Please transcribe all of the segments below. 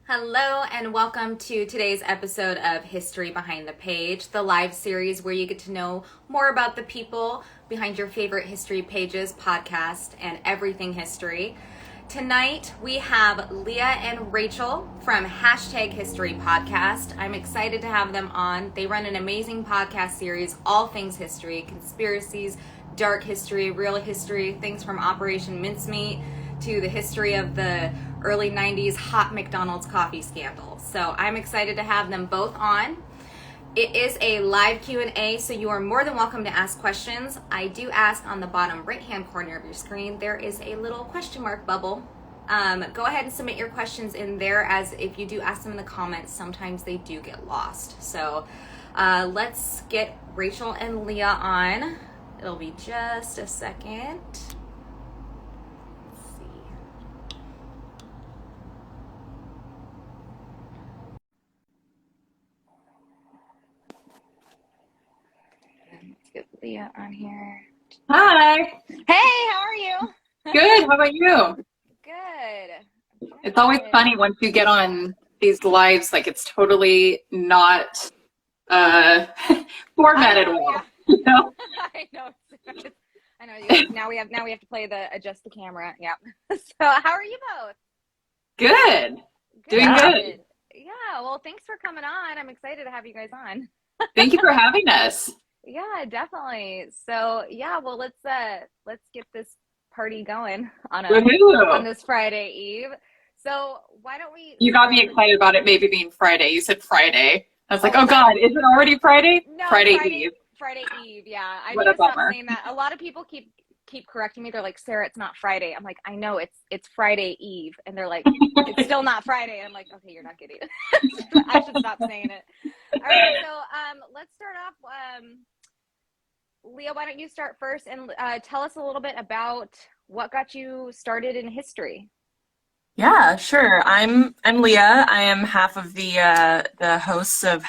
Hello and welcome to today's episode of History Behind the Page, the live series where you get to know more about the people behind your favorite history pages, podcast, and everything history. Tonight we have Leah and Rachel from #History Podcast. I'm excited to have them on. They run an amazing podcast series, all things history, conspiracies, dark history, real history, things from Operation Mincemeat to the history of the early 90s hot Mcdonald's coffee scandal. So I'm excited to have them both on. It is a live Q&A, so you are more than welcome to ask questions. I do ask on the bottom right-hand corner of your screen, there is a little question mark bubble. Go ahead and submit your questions in there, as if you do ask them in the comments, sometimes they do get lost. So let's get Rachel and Leah on. It'll be just a second. Get Leah on here. Hi. Hey, how are you? Good. How about you? Good. It's always funny once you get on these lives, like it's totally not formatted well. Yeah. You know? I know. I know. Now we have to play the adjust the camera. Yep. So how are you both? Good. Doing good. Yeah. Well, thanks for coming on. I'm excited to have you guys on. Thank you for having us. Yeah, definitely. So yeah, well let's get this party going on this Friday Eve. So why don't we? You got me excited about it maybe being Friday. You said Friday. I was like, oh God, is it already Friday? No, Friday Eve. Friday Eve. Yeah, I What need a to stop bummer. saying that. A lot of people keep correcting me. They're like, Sarah, it's not Friday. I'm like, I know it's Friday Eve, and they're like, it's still not Friday. I'm like, okay, you're not getting it. I should stop saying it. All right, so let's start off. Leah, why don't you start first and tell us a little bit about what got you started in history? Yeah, sure. I'm Leah. I am half of the hosts of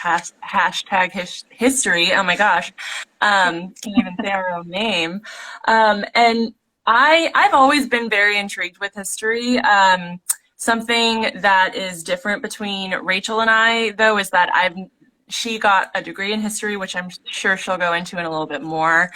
History. Oh my gosh, can't even say our own name. And I've always been very intrigued with history. Something that is different between Rachel and I, though, is that she got a degree in history, which I'm sure she'll go into in a little bit more.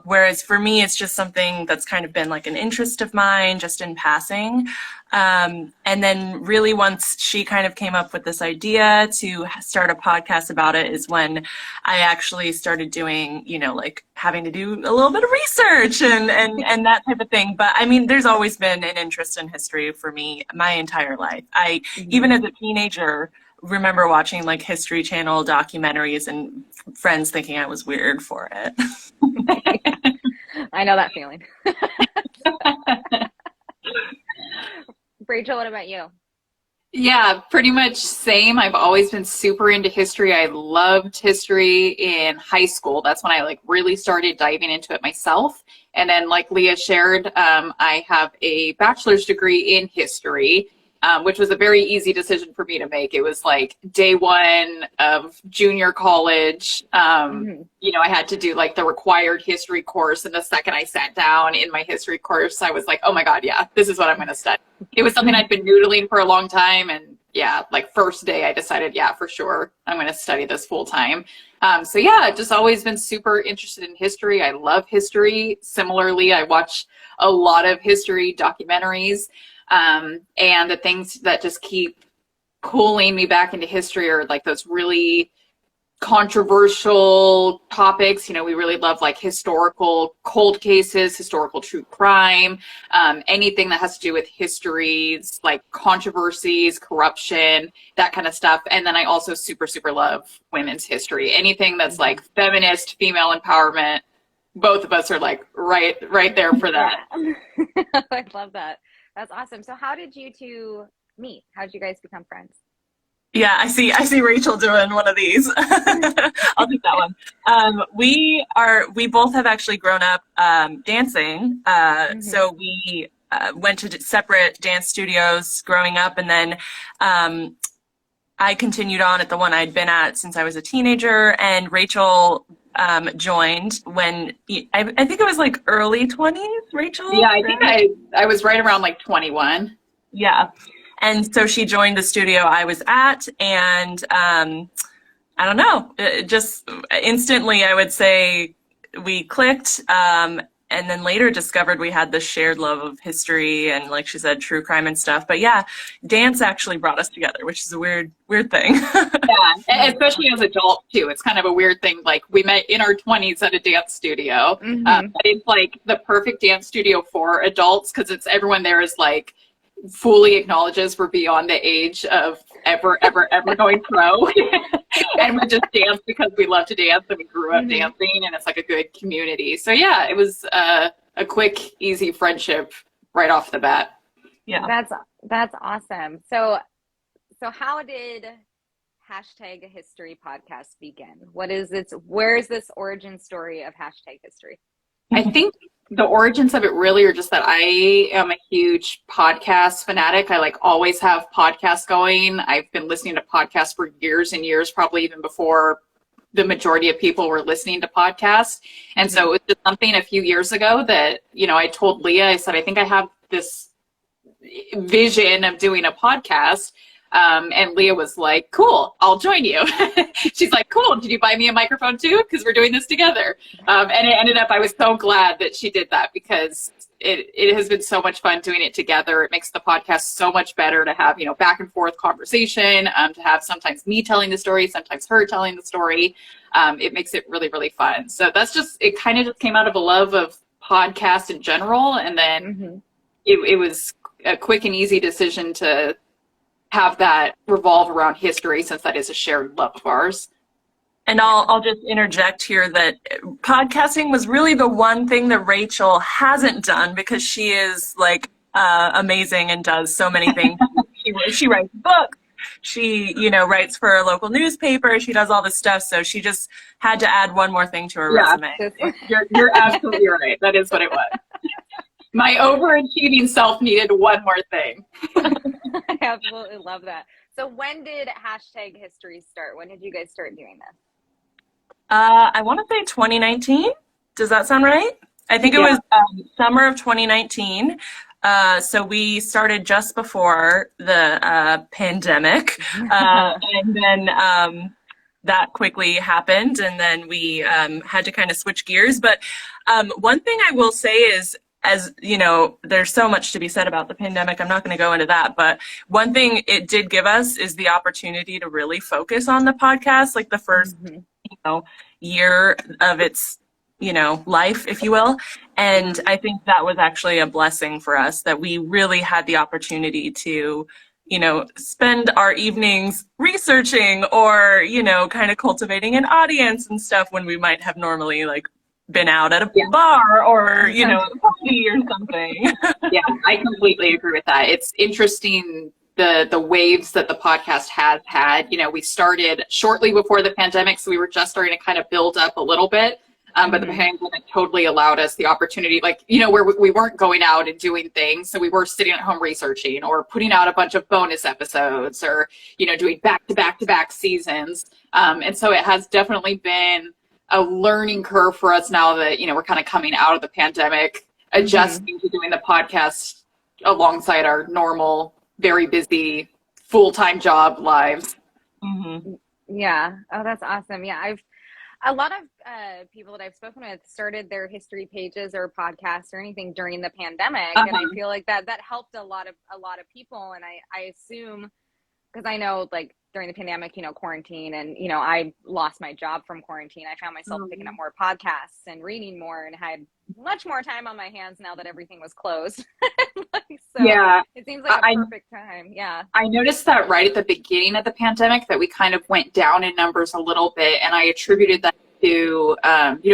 Whereas for me, it's just something that's kind of been like an interest of mine, just in passing. And then really once she kind of came up with this idea to start a podcast about it is when I actually started doing, like having to do a little bit of research and that type of thing. But I mean, there's always been an interest in history for me my entire life. Even as a teenager, remember watching like History Channel documentaries and friends thinking I was weird for it. I know that feeling. Rachel, what about you? Yeah, pretty much same. I've always been super into history. I loved history in high school. That's when I like really started diving into it myself. And then like Leah shared, I have a bachelor's degree in history. Which was a very easy decision for me to make. It was like day one of junior college. I had to do like the required history course. And the second I sat down in my history course, I was like, oh my God, yeah, this is what I'm going to study. It was something I'd been noodling for a long time. And yeah, like first day I decided, yeah, for sure, I'm going to study this full time. So yeah, I've just always been super interested in history. I love history. Similarly, I watch a lot of history documentaries. And the things that just keep pulling me back into history are like those really controversial topics. We really love like historical cold cases, historical true crime, anything that has to do with histories, like controversies, corruption, that kind of stuff. And then I also super, super love women's history. Anything that's like feminist, female empowerment. Both of us are like right there for that. I love that. That's awesome. So how did you two meet? How did you guys become friends? Yeah, I see Rachel doing one of these. I'll take that one. We both have actually grown up dancing. So we went to separate dance studios growing up, and then I continued on at the one I'd been at since I was a teenager, and Rachel joined when I think it was like early 20s, Rachel? Yeah, I think I was right around like 21. Yeah. And so she joined the studio I was at, and I don't know, just instantly, I would say we clicked, and then later discovered we had this shared love of history and, like she said, true crime and stuff. But yeah, dance actually brought us together, which is a weird thing. Yeah, and especially as adults too. It's kind of a weird thing. Like we met in our 20s at a dance studio. But it's like the perfect dance studio for adults because it's everyone there is like fully acknowledges we're beyond the age of ever going pro. And we just dance because we love to dance and we grew up dancing, and it's like a good community. So yeah, it was a quick, easy friendship right off the bat. Yeah, that's awesome. So how did #History podcast begin? Where is this origin story of #History? I think the origins of it really are just that I am a huge podcast fanatic. I like always have podcasts going. I've been listening to podcasts for years and years, probably even before the majority of people were listening to podcasts. And so it was just something a few years ago that, I told Leah, I said, I think I have this vision of doing a podcast. And Leah was like, cool, I'll join you. She's like, cool, did you buy me a microphone too? Because we're doing this together. And it ended up, I was so glad that she did that because it has been so much fun doing it together. It makes the podcast so much better to have, back and forth conversation, to have sometimes me telling the story, sometimes her telling the story. It makes it really, really fun. So it kind of just came out of a love of podcast in general. And then it was a quick and easy decision to have that revolve around history, since that is a shared love of ours. And I'll just interject here that podcasting was really the one thing that Rachel hasn't done, because she is like amazing and does so many things. She writes books. She, writes for a local newspaper. She does all this stuff. So she just had to add one more thing to her resume. You're absolutely right. That is what it was. My overachieving self needed one more thing. I absolutely love that. So when did #History start? When did you guys start doing this? I want to say 2019. Does that sound right? I think it was summer of 2019. So we started just before the pandemic. And then that quickly happened. And then we had to kind of switch gears. But one thing I will say is, as you know, there's so much to be said about the pandemic. I'm not going to go into that, but one thing it did give us is the opportunity to really focus on the podcast, like the first, year of its, life, if you will. And I think that was actually a blessing for us, that we really had the opportunity to, spend our evenings researching or, kind of cultivating an audience and stuff, when we might have normally been out at a bar or, a party or something. Yeah, I completely agree with that. It's interesting the waves that the podcast has had. We started shortly before the pandemic, so we were just starting to kind of build up a little bit. But the pandemic totally allowed us the opportunity, where we weren't going out and doing things. So we were sitting at home researching or putting out a bunch of bonus episodes or, doing back-to-back-to-back seasons. And so it has definitely been a learning curve for us now that, we're kind of coming out of the pandemic, adjusting to doing the podcast alongside our normal, very busy, full-time job lives. Yeah. Oh, that's awesome. Yeah. A lot of people that I've spoken with started their history pages or podcasts or anything during the pandemic. And I feel like that helped a lot of people. And I assume, because I know during the pandemic, quarantine and, I lost my job from quarantine. I found myself picking up more podcasts and reading more and had much more time on my hands now that everything was closed. So yeah, it seems like a perfect time. Yeah. I noticed that right at the beginning of the pandemic that we kind of went down in numbers a little bit. And I attributed that to,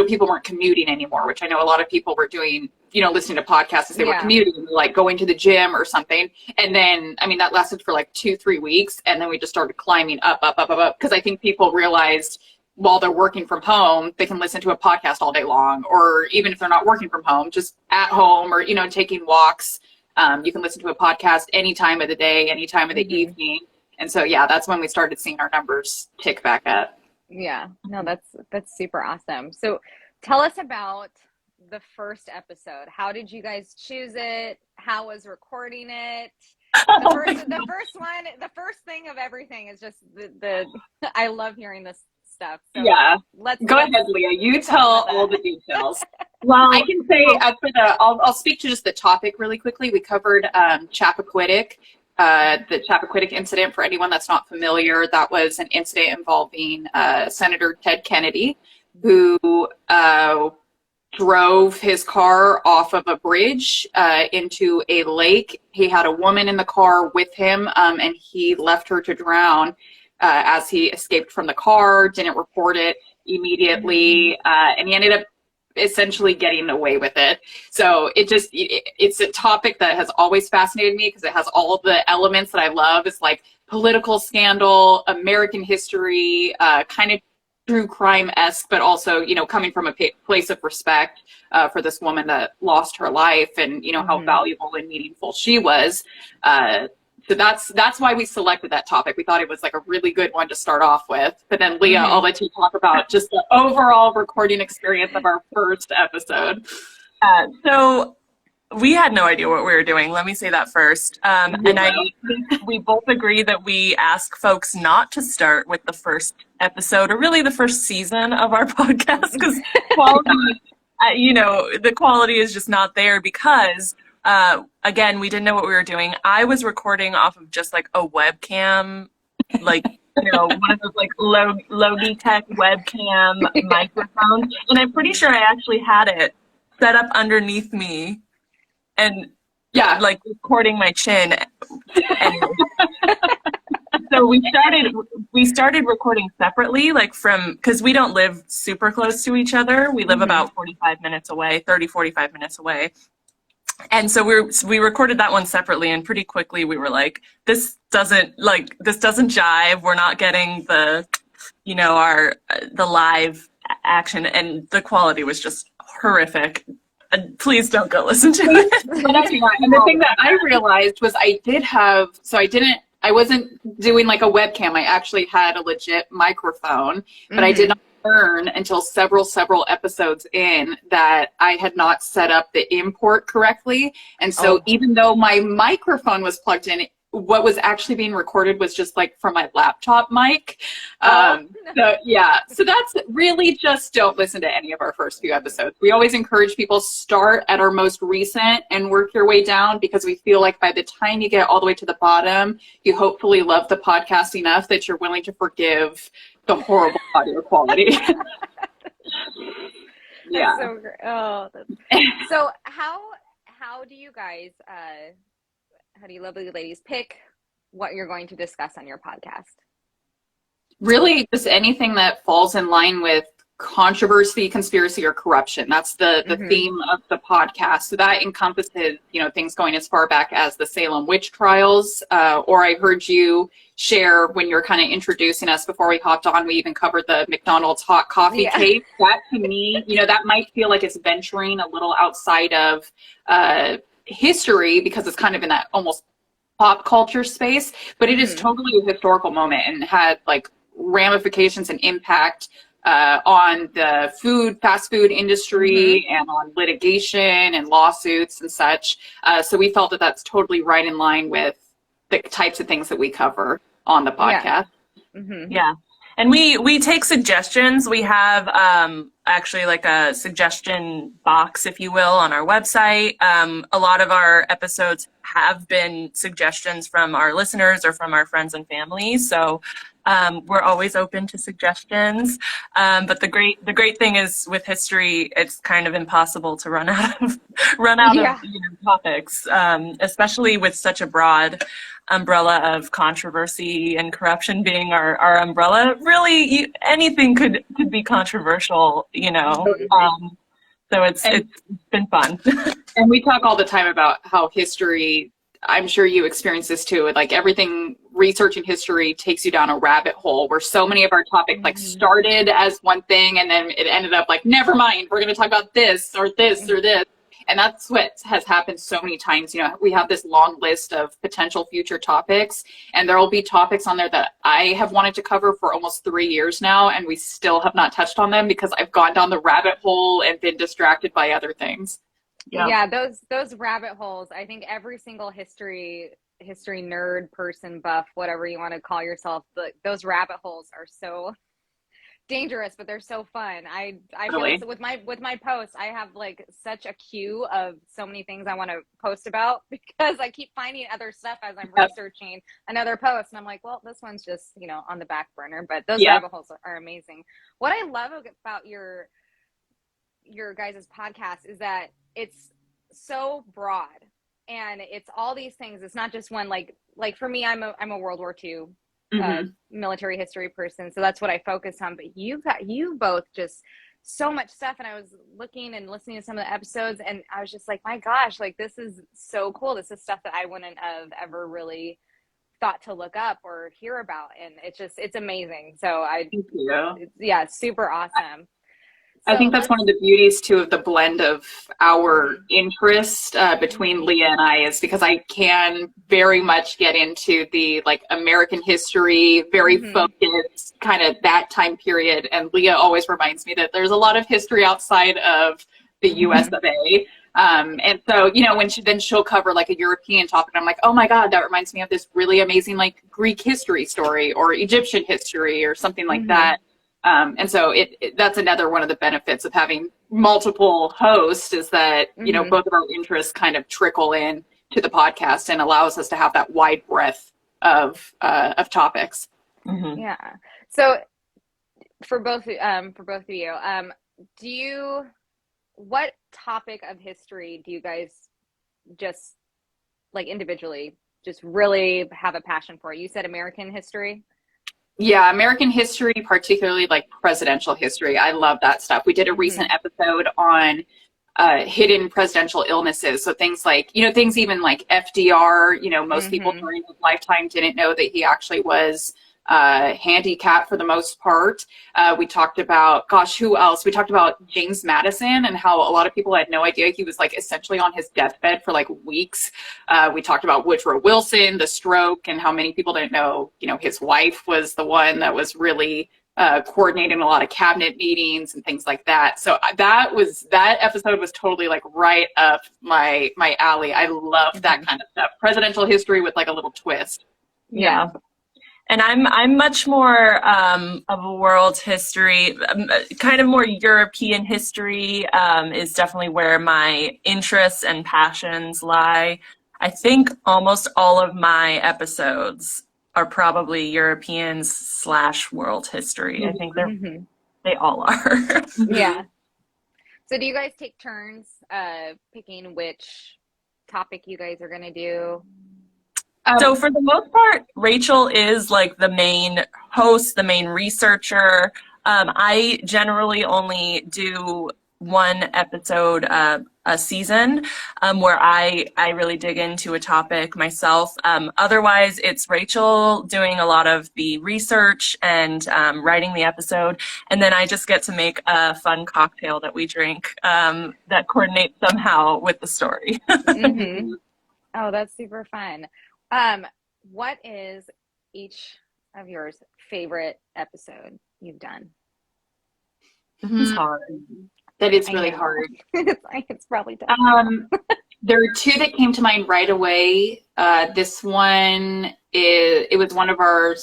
people weren't commuting anymore, which I know a lot of people were doing, listening to podcasts as they were commuting, like going to the gym or something. And then, that lasted for 2-3 weeks. And then we just started climbing up. Because I think people realized while they're working from home, they can listen to a podcast all day long. Or even if they're not working from home, just at home or, taking walks, you can listen to a podcast any time of the day, any time of the evening. And so, yeah, that's when we started seeing our numbers tick back up. Yeah, no, that's super awesome. So tell us about the first episode. How did you guys choose it? How was recording it? The first thing of everything is just the I love hearing this stuff. So Yeah. let's Go ahead, Leah. You tell all the details. Well, I can say I'll speak to just the topic really quickly. We covered Chappaquiddick, the Chappaquiddick incident. For anyone that's not familiar, that was an incident involving Senator Ted Kennedy, who drove his car off of a bridge into a lake. He had a woman in the car with him, and he left her to drown as he escaped from the car, didn't report it immediately, and he ended up essentially getting away with it. So it's a topic that has always fascinated me because it has all of the elements that I love. It's like political scandal, American history, kind of true crime-esque, but also, you know, coming from a place of respect for this woman that lost her life, and, you know, how valuable and meaningful she was. So that's why we selected that topic. We thought it was like a really good one to start off with. But then, Leah, I'll let you talk about just the overall recording experience of our first episode. So we had no idea what we were doing. Let me say that first. And I think we both agree that we ask folks not to start with the first episode, or really the first season of our podcast, because quality, you know, the quality is just not there because, again, we didn't know what we were doing. I was recording off of just like a webcam, like, you know, one of those like Logitech webcam microphones. And I'm pretty sure I actually had it set up underneath me and like recording my chin. Anyway. So we started recording separately, like because we don't live super close to each other. We live about 45 minutes away. And so we recorded that one separately, and pretty quickly we were like, this doesn't jive. We're not getting the, you know, the live action, and the quality was just horrific. Please don't go listen to it. And the thing that I realized was I wasn't doing like a webcam. I actually had a legit microphone, but I did not learn until several episodes in that I had not set up the import correctly. And so even though my microphone was plugged in, what was actually being recorded was just like from my laptop mic. So that's really, just don't listen to any of our first few episodes. We always encourage people start at our most recent and work your way down, because we feel like by the time you get all the way to the bottom, you hopefully love the podcast enough that you're willing to forgive the horrible audio quality. That's so great. So how do you guys how do you lovely ladies pick what you're going to discuss on your podcast? Really, just anything that falls in line with controversy, conspiracy, or corruption. That's the theme of the podcast. So that encompasses, you know, things going as far back as the Salem witch trials, or I heard you share when you're kind of introducing us before we hopped on, we even covered the McDonald's hot coffee case. That, to me, you know, that might feel like it's venturing a little outside of history, because it's kind of in that almost pop culture space, but it is totally a historical moment and had like ramifications and impact on the fast food industry and on litigation and lawsuits and such. So we felt that that's totally right in line with the types of things that we cover on the podcast. Yeah. And we take suggestions. We have actually like a suggestion box, if you will, on our website. A lot of our episodes have been suggestions from our listeners or from our friends and family. So we're always open to suggestions. But the great thing is with history, it's kind of impossible to run out of topics, especially with such a broad umbrella of controversy and corruption being our umbrella. Really, anything could be controversial, you know. So it's been fun. And we talk all the time about how history, I'm sure you experience this too, like everything, researching history takes you down a rabbit hole where so many of our topics like started as one thing and then it ended up like, never mind, we're going to talk about this or this or this. And that's what has happened so many times. You know, we have this long list of potential future topics, and there will be topics on there that I have wanted to cover for almost 3 years now, and we still have not touched on them because I've gone down the rabbit hole and been distracted by other things. Yeah, those rabbit holes. I think every single history history nerd, person, buff, whatever you want to call yourself, those rabbit holes are so dangerous, but they're so fun. I Really? feel with my posts, I have like such a queue of so many things I want to post about because I keep finding other stuff as I'm Yep. researching another post, and I'm like, well, this one's just, you know, on the back burner, but those Yeah. rabbit holes are amazing. What I love about your guys' podcast is that it's so broad and it's all these things. It's not just one, like for me, I'm a World War II military history person, so that's what I focus on. But you both just so much stuff, and I was looking and listening to some of the episodes, and I was just like, my gosh, like this is so cool. This is stuff that I wouldn't have ever really thought to look up or hear about, and it's amazing. So Thank you. yeah, super awesome. I think that's one of the beauties too of the blend of our interest between Leah and I, is because I can very much get into the like American history, very focused kind of that time period. And Leah always reminds me that there's a lot of history outside of the US of A. And so, you know, when she'll cover like a European topic, I'm like, oh my God, that reminds me of this really amazing like Greek history story or Egyptian history or something like that. And so that's another one of the benefits of having multiple hosts, is that, you know, both of our interests kind of trickle in to the podcast and allows us to have that wide breadth of topics. Yeah. So for both of you, what topic of history do you guys just like individually just really have a passion for? You said American history. Yeah, American history, particularly like presidential history. I love that stuff. We did a recent episode on hidden presidential illnesses. So things like, you know, things even like FDR, you know, most people during his lifetime didn't know that he actually was handicapped for the most part. We talked about, gosh, who else? We talked about James Madison and how a lot of people had no idea he was like essentially on his deathbed for like weeks. We talked about Woodrow Wilson, the stroke, and how many people didn't know, you know, his wife was the one that was really coordinating a lot of cabinet meetings and things like that. So that episode was totally like right up my alley. I love that kind of stuff. Presidential history with like a little twist. Yeah. And I'm much more of a world history, kind of more European history is definitely where my interests and passions lie. I think almost all of my episodes are probably European/world history. I think they all are. Yeah. So do you guys take turns picking which topic you guys are going to do? So for the most part, Rachel is like the main host, the main researcher. I generally only do one episode a season where I really dig into a topic myself. Otherwise, it's Rachel doing a lot of the research and writing the episode. And then I just get to make a fun cocktail that we drink that coordinates somehow with the story. Oh, that's super fun. What is each of yours favorite episode you've done? It's hard. That is really hard. It's probably tough. There are two that came to mind right away. This one it was one of our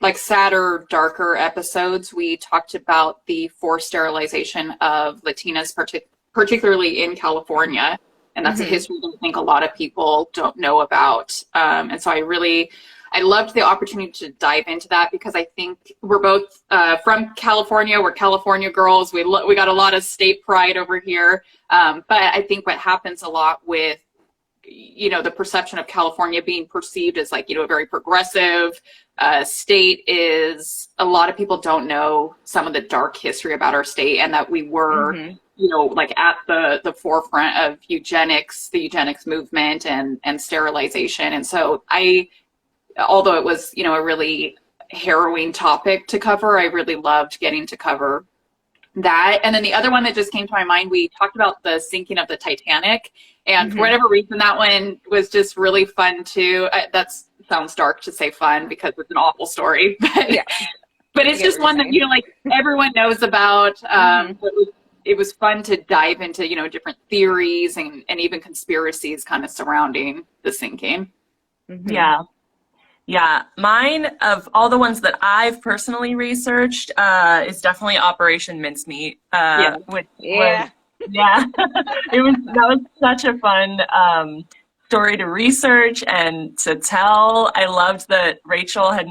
like sadder, darker episodes. We talked about the forced sterilization of Latinas, particularly in California. And that's a history that I think a lot of people don't know about. And so I loved the opportunity to dive into that, because I think we're both from California. We're California girls. We got a lot of state pride over here. But I think what happens a lot with, you know, the perception of California being perceived as like, you know, a very progressive state, is a lot of people don't know some of the dark history about our state, and that we were you know, like at the forefront of the eugenics movement and sterilization. And so although it was, you know, a really harrowing topic to cover, I really loved getting to cover that. And then the other one that just came to my mind, we talked about the sinking of the Titanic, and for whatever reason, that one was just really fun too. That sounds dark to say fun, because it's an awful story, but it's just one that, you know, like everyone knows about. It was fun to dive into, you know, different theories and even conspiracies kind of surrounding the sinking. Yeah. Yeah, mine, of all the ones that I've personally researched, is definitely Operation Mincemeat, Yeah. which was, Yeah. yeah, that was such a fun story to research and to tell. I loved that Rachel had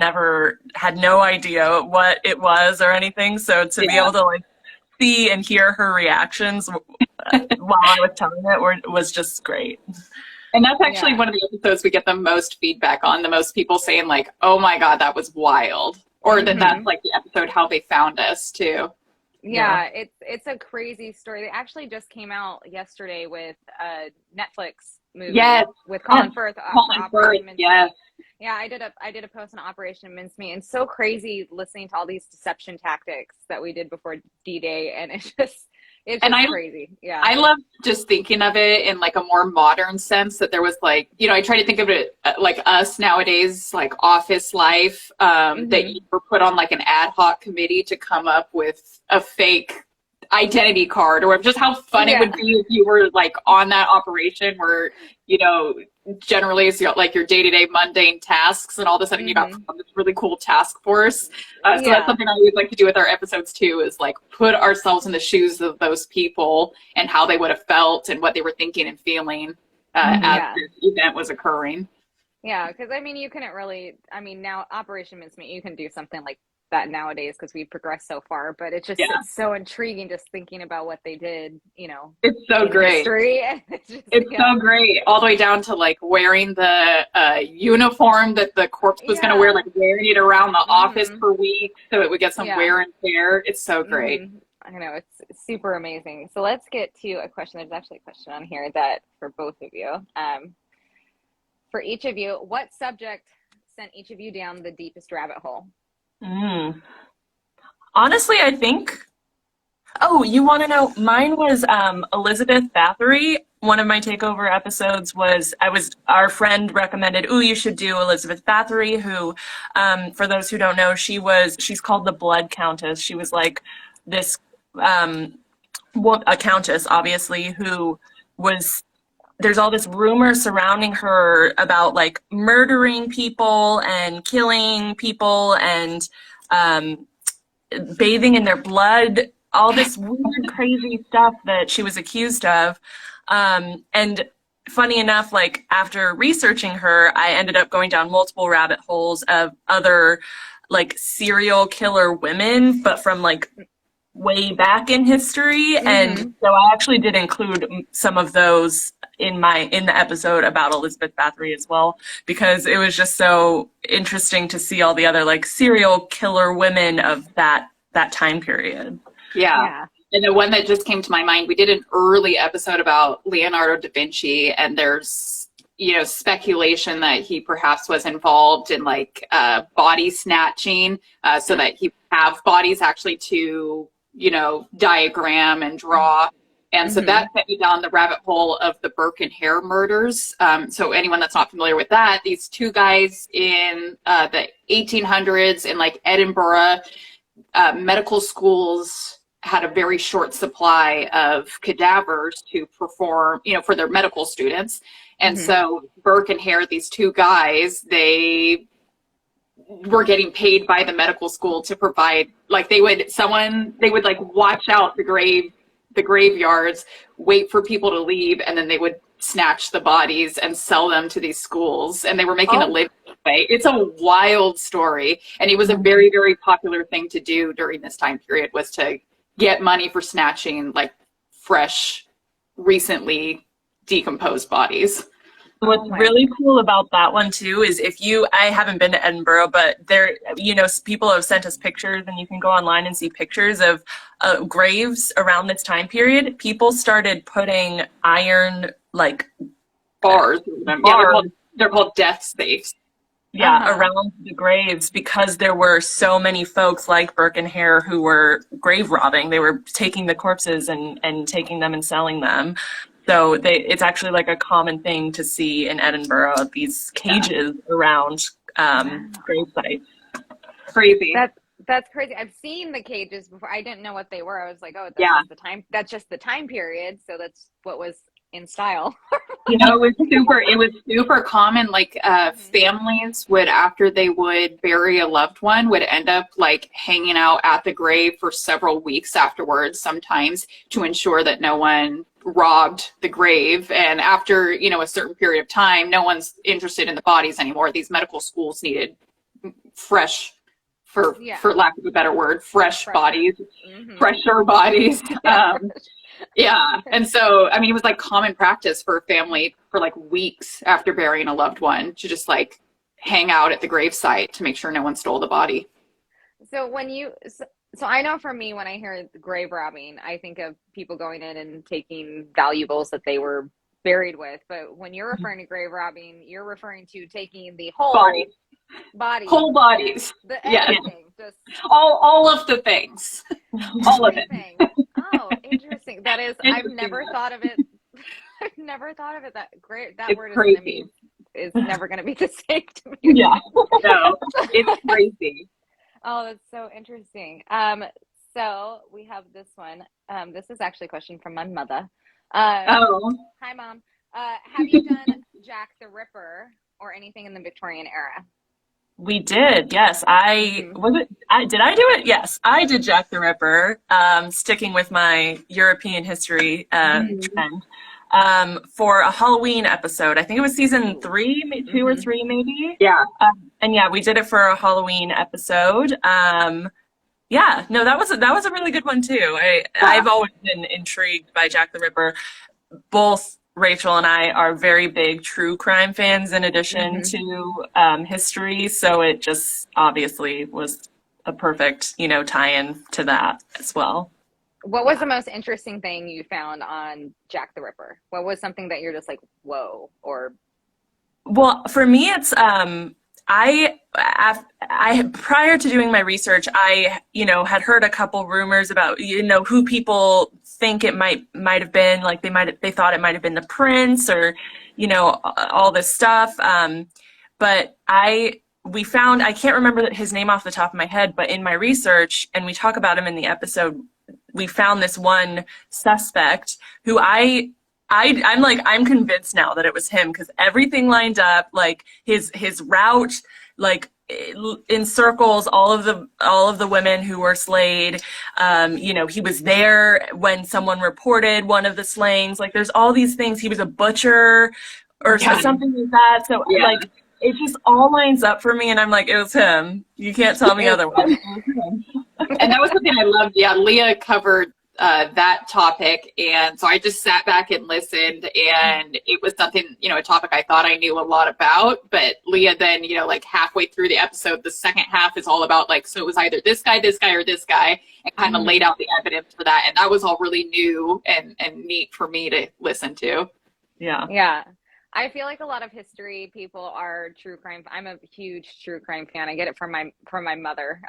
no idea what it was or anything, so to be Yeah. able to like see and hear her reactions while I was telling it was just great. And that's actually Yeah. one of the episodes we get the most feedback on, the most people saying like, "Oh my God, that was wild." Or that's like the episode how they found us too. Yeah. Yeah, it's a crazy story. They actually just came out yesterday with a Netflix movie Yes. with Yes. Colin Firth for Colin Firth, Operation yes. Mincemeat. Yeah, I did a post on Operation Mincemeat, and so crazy listening to all these deception tactics that we did before D-Day, and it's And just crazy. Yeah. I love just thinking of it in like a more modern sense that there was like, I try to think of it like us nowadays, like office life, that you were put on like an ad hoc committee to come up with a fake identity card, or just how fun it Yeah. would be if you were like on that operation where, generally it's like your day-to-day mundane tasks, and all of a sudden you got put on this really cool task force. So that's something I always like to do with our episodes too, is like put ourselves in the shoes of those people and how they would have felt and what they were thinking and feeling as this event was occurring. Yeah, because I mean, you couldn't really. I mean, now Operation Mincemeat, you can do something like that nowadays because we've progressed so far. But it's so intriguing just thinking about what they did, It's so in great. history. It's so great, all the way down to like wearing the uniform that the corpse was going to wear, like wearing it around the office for weeks so it would get some wear and tear. It's so great. I know, it's super amazing. So let's get to a question. There's actually a question on here that for both of you. For each of you, what subject sent each of you down the deepest rabbit hole? Honestly, I think. Oh, you want to know? Mine was Elizabeth Bathory. One of my takeover episodes was our friend recommended, "Ooh, you should do Elizabeth Bathory," who, for those who don't know, she's called the Blood Countess. She was like this a countess, obviously, who was. There's all this rumor surrounding her about like murdering people and killing people and bathing in their blood, all this weird, crazy stuff that she was accused of. And funny enough, like after researching her, I ended up going down multiple rabbit holes of other like serial killer women, but from like way back in history. And so I actually did include some of those in the episode about Elizabeth Bathory as well, because it was just so interesting to see all the other like serial killer women of that time period. Yeah. And the one that just came to my mind, we did an early episode about Leonardo da Vinci, and there's speculation that he perhaps was involved in like body snatching, so that he would have bodies actually to diagram and draw. And so that sent me down the rabbit hole of the Birken hair murders. So anyone that's not familiar with that, these two guys in the 1800s in like Edinburgh, medical schools had a very short supply of cadavers to perform, for their medical students. And so Birken hair, these two guys, they were getting paid by the medical school to provide, like they would like watch out the graveyards, wait for people to leave, and then they would snatch the bodies and sell them to these schools, and they were making a living that way. It's a wild story, and it was a very, very popular thing to do during this time period, was to get money for snatching like fresh, recently decomposed bodies. What's really cool about that one too is I haven't been to Edinburgh, but there, people have sent us pictures, and you can go online and see pictures of graves around this time period. People started putting iron like bars. Yeah, they're called death safes. Yeah, around the graves, because there were so many folks like Birken hair who were grave robbing. They were taking the corpses and taking them and selling them. So it's actually like a common thing to see in Edinburgh, these cages around grave sites. Crazy. That's crazy. I've seen the cages before. I didn't know what they were. I was like, oh, that's just the time period. So that's what was in style. It was super common. Like families would, after they would bury a loved one, would end up like hanging out at the grave for several weeks afterwards, sometimes to ensure that no one robbed the grave. And after, a certain period of time, no one's interested in the bodies anymore. These medical schools needed fresh, for lack of a better word, fresh bodies, fresher bodies. Yeah. And so, I mean, it was like common practice for a family for like weeks after burying a loved one to just like hang out at the gravesite to make sure no one stole the body. So so I know for me, when I hear grave robbing, I think of people going in and taking valuables that they were buried with. But when you're referring to grave robbing, you're referring to taking the whole body, whole bodies. Everything, just all of the things, all of it. Oh, interesting. That is, I've never thought of it. I've never thought of it that great. That word is never going to be the same to me. Yeah, no, it's crazy. Oh, that's so interesting. So we have this one. This is actually a question from my mother. Hi, Mom. Have you done Jack the Ripper or anything in the Victorian era? We did, yes. Did I do it? Yes, I did Jack the Ripper, sticking with my European history trend, for a Halloween episode. I think it was season 3, 2 or 3 maybe. Yeah. And yeah, we did it for a Halloween episode. Yeah, no, that was a really good one too. I've always been intrigued by Jack the Ripper. Both Rachel and I are very big true crime fans in addition to history, so it just obviously was a perfect, tie-in to that as well. What was the most interesting thing you found on Jack the Ripper? What was something that you're just like, whoa, or? Well, for me, it's I prior to doing my research, I had heard a couple rumors about who people think it might have been, like they thought it might have been the prince, or all this stuff, but we found, I can't remember his name off the top of my head, but in my research, and we talk about him in the episode, we found this one suspect who I'm convinced now that it was him, because everything lined up, like his route, like encircles all of the women who were slayed. He was there when someone reported one of the slayings. Like, there's all these things. He was a butcher or something like that. So like, it just all lines up for me, and I'm like, it was him. You can't tell me otherwise. And that was something I loved. Yeah, Leah covered that topic, and so I just sat back and listened, and it was something, a topic I thought I knew a lot about, but Leah then, like halfway through the episode, the second half is all about like, so it was either this guy, or this guy, and kind of laid out the evidence for that, and that was all really new and neat for me to listen to. Yeah. I feel like a lot of history people are true crime. I'm a huge true crime fan. I get it from my mother.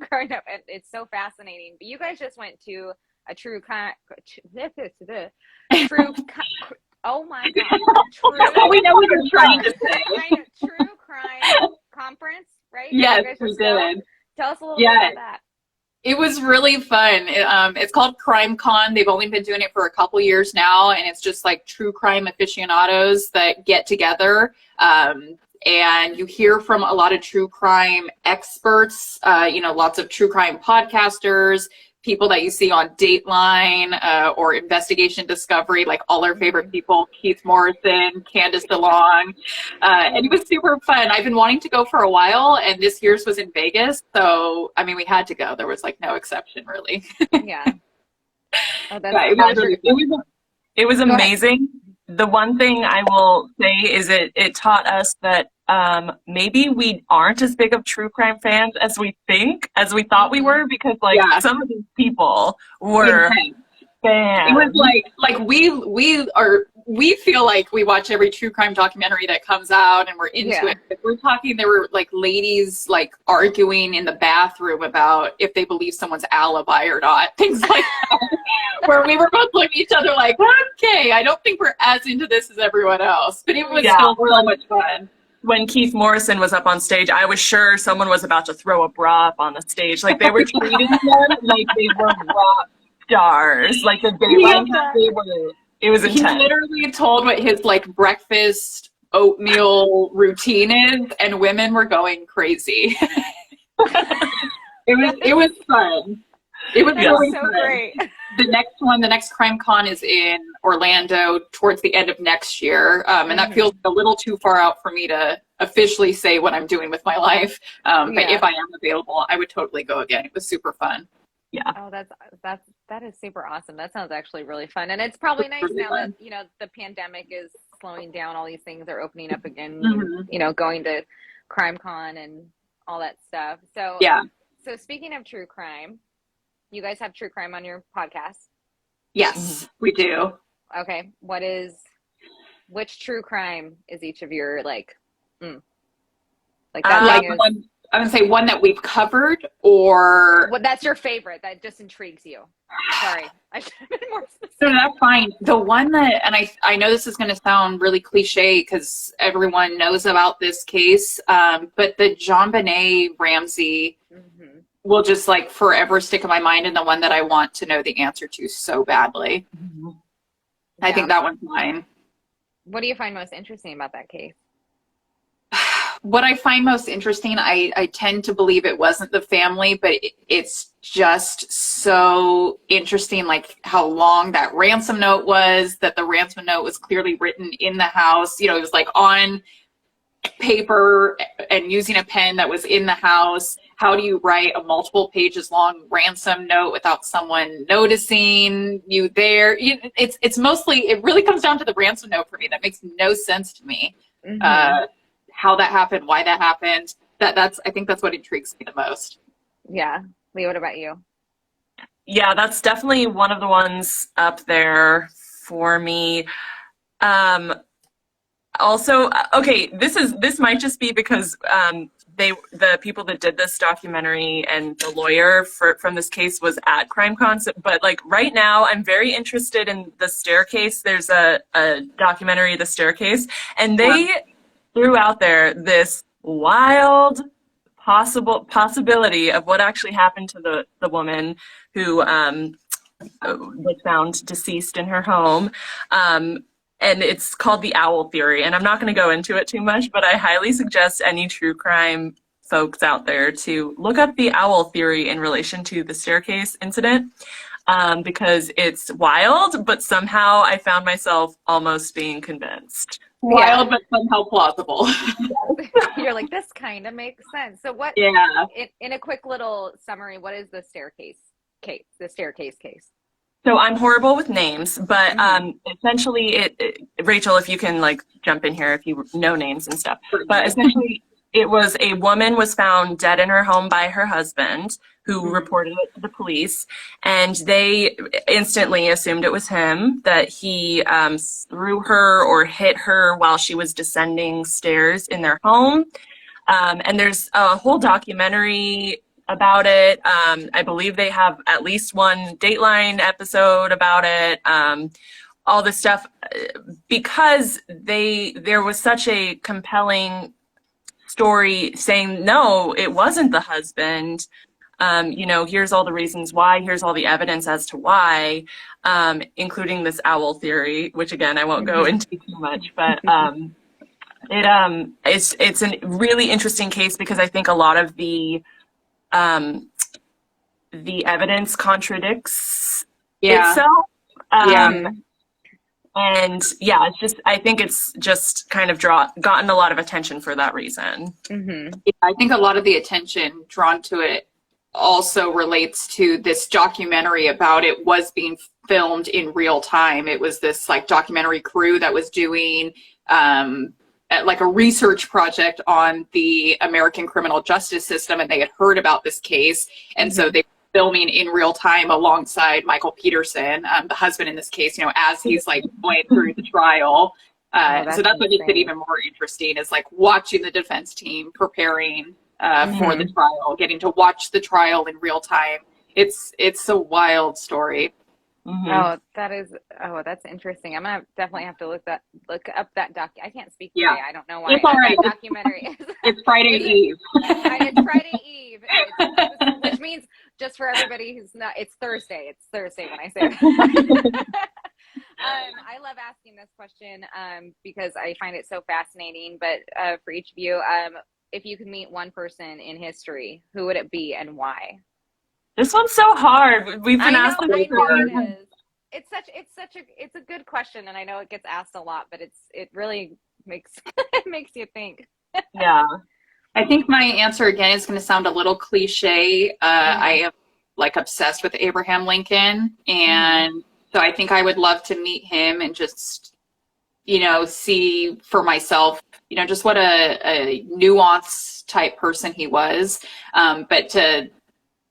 Growing up, it's so fascinating. But you guys just went to a true crime. Oh my God! We know what you're trying to say. True crime conference, right? Yes, we did. Tell us a little bit about that. It was really fun. It's called Crime Con. They've only been doing it for a couple years now, and it's just like true crime aficionados that get together. And you hear from a lot of true crime experts, lots of true crime podcasters, people that you see on Dateline or Investigation Discovery, like all our favorite people, Keith Morrison, Candace DeLong. And it was super fun. I've been wanting to go for a while, and this year's was in Vegas. So, I mean, we had to go. There was like no exception, really. Yeah. Oh, it was amazing. The one thing I will say is it taught us that maybe we aren't as big of true crime fans as we thought we were, because some of these people were fans. It was like we feel like we watch every true crime documentary that comes out and we're into it. But we're talking, there were like ladies like arguing in the bathroom about if they believe someone's alibi or not, things like that. Where we were both looking at each other like, okay, I don't think we're as into this as everyone else, but it was still so much fun. When Keith Morrison was up on stage, I was sure someone was about to throw a bra up on the stage. Like, they were treating them like they were rock stars. Like, the Dateline, they were It was He intense. literally told what his like breakfast oatmeal routine is, and women were going crazy. It was fun. It was really so fun. great. The next Crime Con is in Orlando towards the end of next year, and that feels a little too far out for me to officially say what I'm doing with my life. But if I am available, I would totally go again. It was super fun. Yeah. Oh, that is super awesome. That sounds actually really fun. And it's probably nice really now fun. that, you know, the pandemic is slowing down, all these things are opening up again, Mhm. you know, going to Crime Con and all that stuff. So, Yeah. So speaking of true crime, you guys have true crime on your podcast. Yes, we do. Okay. Which true crime is each of your like that Like thing is, one, I would say one that we've covered, or what that's your favorite that just intrigues you? Sorry, I should have been more specific. no, that's fine. The one that, and I know this is going to sound really cliche because everyone knows about this case, but the John Benet Ramsey will just like forever stick in my mind, and the one that I want to know the answer to so badly. I think that one's mine. What do you find most interesting about that case? What I find most interesting, I tend to believe it wasn't the family, but it's just so interesting, like how long that ransom note was, that the ransom note was clearly written in the house. You know, it was like on paper and using a pen that was in the house. How do you write a multiple pages long ransom note without someone noticing you there? It's mostly, it really comes down to the ransom note for me. That makes no sense to me. How that happened, why that happened. I think that's what intrigues me the most. Yeah. Lee, what about you? Yeah, that's definitely one of the ones up there for me. Also, okay, this might just be because the people that did this documentary and the lawyer from this case was at CrimeCon, but like right now I'm very interested in The Staircase. There's a documentary, The Staircase, and they threw out there this wild possibility of what actually happened to the woman who was found deceased in her home. And it's called the owl theory. And I'm not going to go into it too much, but I highly suggest any true crime folks out there to look up the owl theory in relation to the staircase incident, because it's wild, but somehow I found myself almost being convinced. Wild, but somehow plausible. You're like, this kind of makes sense. So what, in a quick little summary, what is the staircase case? So I'm horrible with names, but essentially Rachel, if you can like jump in here if you know names and stuff. But essentially it was a woman was found dead in her home by her husband, who reported it to the police, and they instantly assumed it was him, that he threw her or hit her while she was descending stairs in their home. And there's a whole documentary about it. I believe they have at least one Dateline episode about it. All this stuff, because there was such a compelling story saying, no, it wasn't the husband. Here's all the reasons why, here's all the evidence as to why, including this owl theory, which again, I won't go into too much, but it's a really interesting case because I think a lot of the evidence contradicts itself. And yeah, I think it's just kind of gotten a lot of attention for that reason. Yeah, I think a lot of the attention drawn to it also relates to this documentary about it was being filmed in real time. It was this like documentary crew that was doing like a research project on the American criminal justice system, and they had heard about this case, and so they were filming in real time alongside Michael Peterson, the husband in this case, as he's like going through the trial. So that's what makes it even more interesting, is like watching the defense team preparing for the trial, getting to watch the trial in real time. It's a wild story. That's interesting. I'm gonna definitely have to look up that doc. I can't speak today. I don't know why. It's all right. That documentary. It's Friday Eve. It's Friday Eve, which means, just for everybody who's not, it's Thursday. It's Thursday when I say that. I love asking this question because I find it so fascinating. But for each of you, if you could meet one person in history, who would it be and why? This one's so hard. We've been asked this I know before. it is. It's a good question, and I know it gets asked a lot, but it really makes it makes you think. Yeah. I think my answer again is going to sound a little cliche. I am like obsessed with Abraham Lincoln, and so I think I would love to meet him and just, see for myself, just what a nuanced type person he was. But to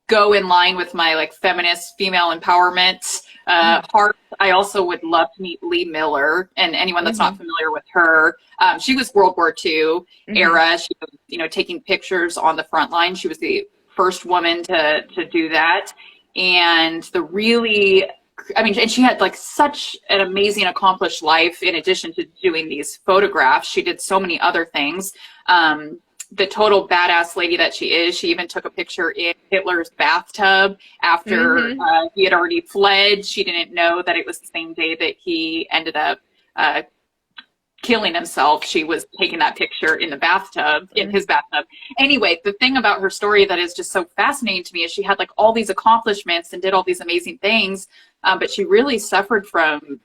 go in line with my like feminist female empowerment heart, I also would love to meet Lee Miller, and anyone that's not familiar with her. She was World War II era. She was, taking pictures on the front line. She was the first woman to do that. And and she had like such an amazing accomplished life in addition to doing these photographs. She did so many other things. The total badass lady that she is. She even took a picture in Hitler's bathtub after he had already fled. She didn't know that it was the same day that he ended up killing himself. She was taking that picture in the bathtub, in his bathtub. Anyway, the thing about her story that is just so fascinating to me is she had like all these accomplishments and did all these amazing things, but she really suffered from,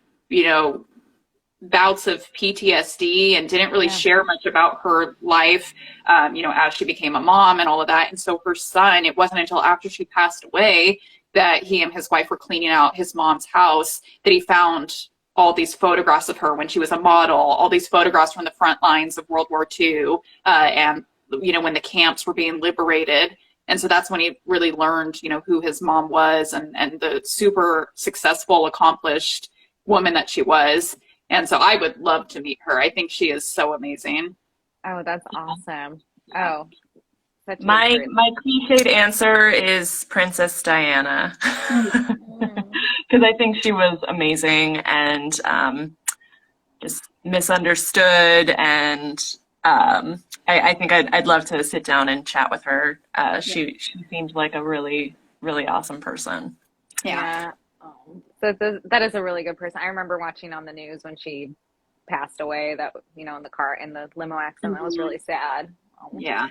bouts of PTSD and didn't really share much about her life, as she became a mom and all of that. And so her son, it wasn't until after she passed away that he and his wife were cleaning out his mom's house that he found all these photographs of her when she was a model, all these photographs from the front lines of World War II, and, when the camps were being liberated. And so that's when he really learned, who his mom was and the super successful, accomplished woman that she was. And so I would love to meet her. I think she is so amazing. Oh, that's awesome. Oh, my cliched answer is Princess Diana. Because I think she was amazing and just misunderstood. And I think I'd love to sit down and chat with her. She seemed like a really, really awesome person. Yeah. So that is a really good person. I remember watching on the news when she passed away, that, in the car, in the limo accident. That was really sad. Yeah.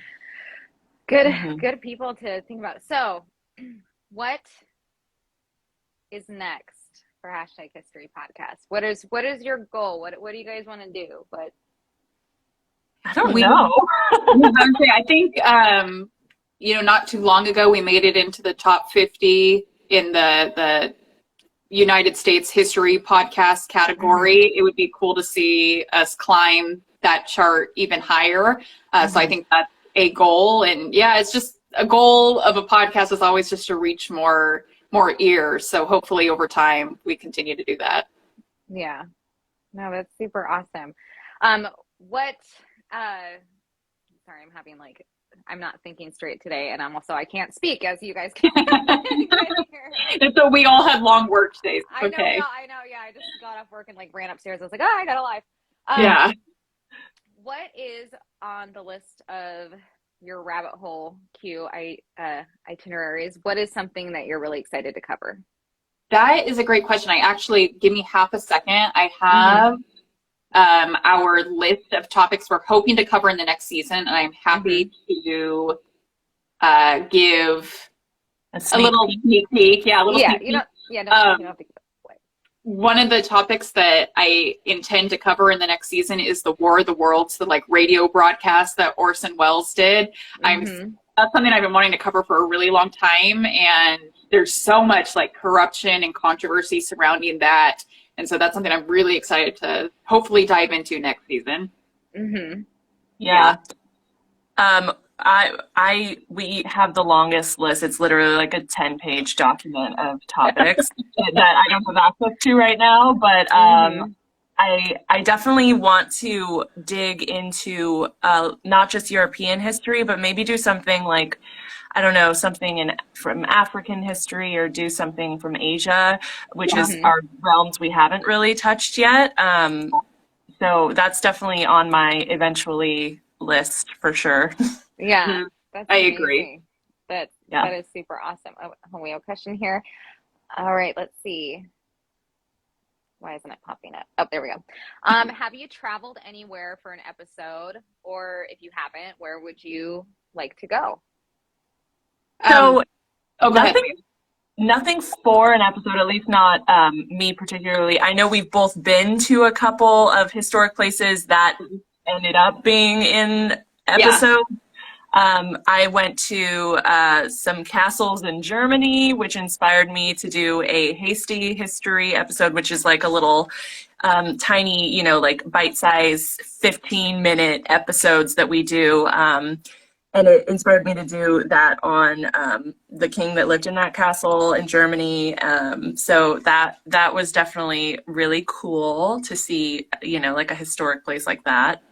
Good people to think about. So what is next for #History Podcast? What is your goal? What do you guys want to do? I don't know. I think, not too long ago, we made it into the top 50 in the United States history podcast category. It would be cool to see us climb that chart even higher. So I think that's a goal. And it's just a goal of a podcast is always just to reach more ears. So hopefully over time we continue to do that. Yeah. No, that's super awesome. Sorry, I'm not thinking straight today, and I can't speak, as you guys can hear. And so we all had long work days. Okay. I know. Yeah, I just got off work and ran upstairs. I was like, I got a life. What is on the list of your rabbit hole itineraries? What is something that you're really excited to cover? That is a great question. Give me half a second. I have our list of topics we're hoping to cover in the next season, and I'm happy to give a little sneak peek. Yeah, a little sneak peek. You don't have to give it away. One of the topics that I intend to cover in the next season is the War of the Worlds, the radio broadcast that Orson Welles did. That's something I've been wanting to cover for a really long time, and there's so much corruption and controversy surrounding that. And so that's something I'm really excited to hopefully dive into next season. Yeah. We have the longest list. It's literally like a 10-page document of topics that I don't have access to right now. But I definitely want to dig into not just European history, but maybe do something something from African history, or do something from Asia, which is our realms we haven't really touched yet. So that's definitely on my eventually list for sure. Yeah, that's I amazing. agree. That is super awesome. Oh, we have a question here. All right, let's see. Why isn't it popping up? Oh, there we go. Have you traveled anywhere for an episode? Or if you haven't, where would you like to go? So Go ahead. nothing for an episode, at least not me particularly. I know we've both been to a couple of historic places that ended up being in episodes. I went to some castles in Germany, which inspired me to do a hasty history episode, which is like a little tiny, like bite-sized 15-minute episodes that we do. And it inspired me to do that on the king that lived in that castle in Germany. So that was definitely really cool to see, like a historic place like that.